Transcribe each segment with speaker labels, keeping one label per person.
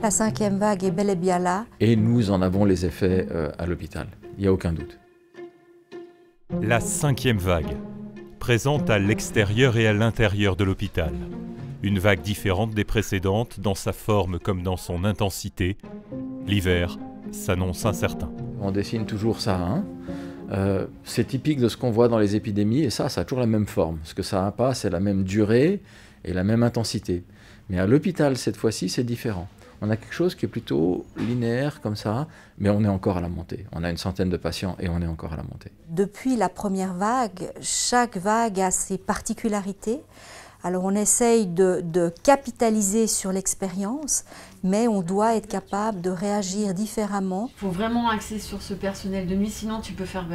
Speaker 1: La 5e vague est bel et bien là.
Speaker 2: Et nous en avons les effets à l'hôpital, il n'y a aucun doute.
Speaker 3: La 5e vague, présente à l'extérieur et à l'intérieur de l'hôpital. Une vague différente des précédentes dans sa forme comme dans son intensité. L'hiver s'annonce incertain.
Speaker 2: On dessine toujours ça, hein. C'est typique de ce qu'on voit dans les épidémies, et ça a toujours la même forme. Ce que ça n'a pas, c'est la même durée et la même intensité. Mais à l'hôpital, cette fois-ci, c'est différent. On a quelque chose qui est plutôt linéaire comme ça, mais on est encore à la montée. On a une centaine de patients et on est encore à la montée.
Speaker 1: Depuis la première vague, chaque vague a ses particularités. Alors on essaye de capitaliser sur l'expérience, mais on doit être capable de réagir différemment.
Speaker 4: Il faut vraiment axer sur ce personnel de nuit, sinon tu peux faire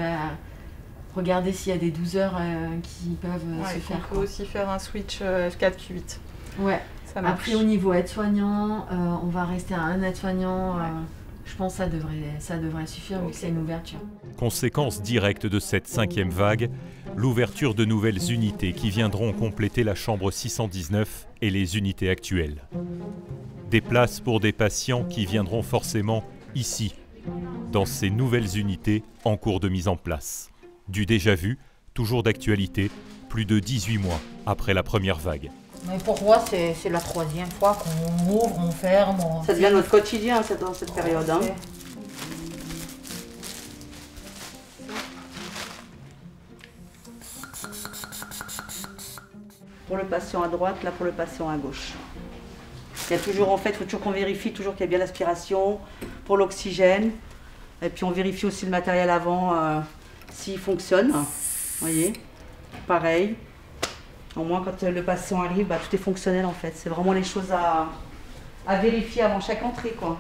Speaker 4: regarder s'il y a des 12 heures qui peuvent se faire.
Speaker 5: On peut aussi faire un switch F4-Q8.
Speaker 4: Ouais. Après, au niveau aide-soignant, on va rester à un aide-soignant. Je pense que ça devrait suffire vu que c'est une ouverture.
Speaker 3: Conséquence directe de cette 5e vague, l'ouverture de nouvelles unités qui viendront compléter la chambre 619 et les unités actuelles. Des places pour des patients qui viendront forcément ici, dans ces nouvelles unités en cours de mise en place. Du déjà vu, toujours d'actualité, plus de 18 mois après la première vague.
Speaker 6: Mais pour moi, c'est la 3e fois qu'on ouvre, on ferme.
Speaker 7: Ça devient notre quotidien dans cette période. Hein. Pour le patient à droite, là pour le patient à gauche. Il y a toujours, en fait, il faut toujours qu'on vérifie toujours qu'il y a bien l'aspiration, pour l'oxygène. Et puis on vérifie aussi le matériel avant, s'il fonctionne. Vous voyez, pareil. Au moins, quand le patient arrive, tout est fonctionnel en fait. C'est vraiment les choses à vérifier avant chaque entrée, quoi.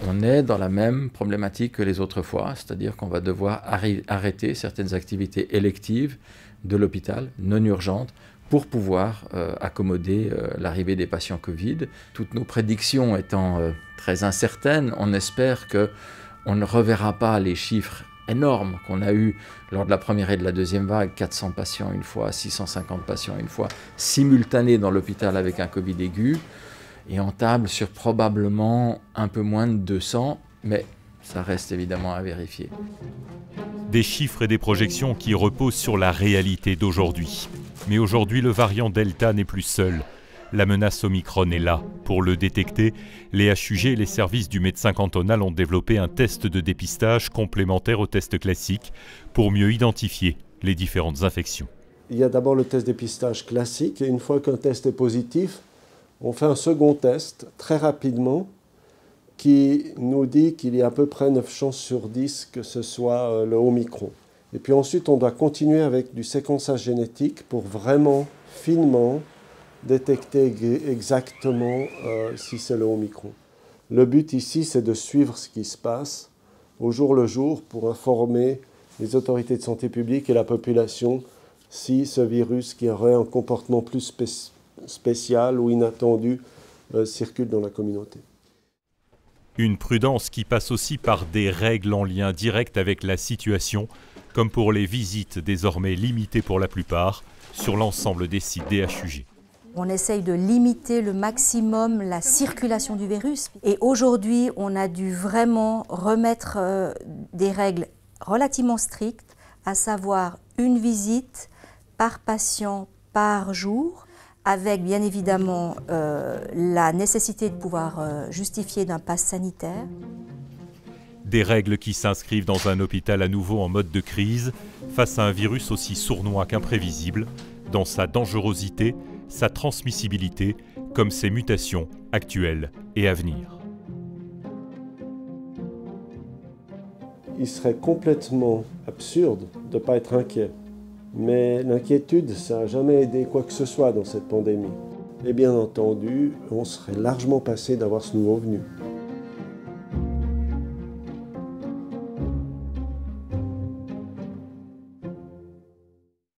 Speaker 2: On est dans la même problématique que les autres fois, c'est-à-dire qu'on va devoir arrêter certaines activités électives de l'hôpital, non urgentes, pour pouvoir accommoder l'arrivée des patients Covid. Toutes nos prédictions étant très incertaines, on espère qu'on ne reverra pas les chiffres énorme qu'on a eu lors de la première et de la deuxième vague, 400 patients une fois, 650 patients une fois, simultanés dans l'hôpital avec un Covid aigu, et on table sur probablement un peu moins de 200, mais ça reste évidemment à vérifier.
Speaker 3: Des chiffres et des projections qui reposent sur la réalité d'aujourd'hui. Mais aujourd'hui, le variant Delta n'est plus seul. La menace Omicron est là. Pour le détecter, les HUG et les services du médecin cantonal ont développé un test de dépistage complémentaire au test classique pour mieux identifier les différentes infections.
Speaker 8: Il y a d'abord le test dépistage classique et une fois qu'un test est positif, on fait un second test très rapidement qui nous dit qu'il y a à peu près 9 chances sur 10 que ce soit le Omicron. Et puis ensuite, on doit continuer avec du séquençage génétique pour vraiment finement détecter exactement si c'est le Omicron. Le but ici, c'est de suivre ce qui se passe au jour le jour pour informer les autorités de santé publique et la population si ce virus qui aurait un comportement plus spécial ou inattendu circule dans la communauté.
Speaker 3: Une prudence qui passe aussi par des règles en lien direct avec la situation, comme pour les visites désormais limitées pour la plupart sur l'ensemble des sites des HUG.
Speaker 1: On essaye de limiter le maximum la circulation du virus. Et aujourd'hui, on a dû vraiment remettre des règles relativement strictes, à savoir une visite par patient par jour, avec bien évidemment la nécessité de pouvoir justifier d'un pass sanitaire.
Speaker 3: Des règles qui s'inscrivent dans un hôpital à nouveau en mode de crise, face à un virus aussi sournois qu'imprévisible, dans sa dangerosité, sa transmissibilité, comme ses mutations actuelles et à venir.
Speaker 8: Il serait complètement absurde de ne pas être inquiet. Mais l'inquiétude, ça n'a jamais aidé quoi que ce soit dans cette pandémie. Et bien entendu, on serait largement passé d'avoir ce nouveau venu.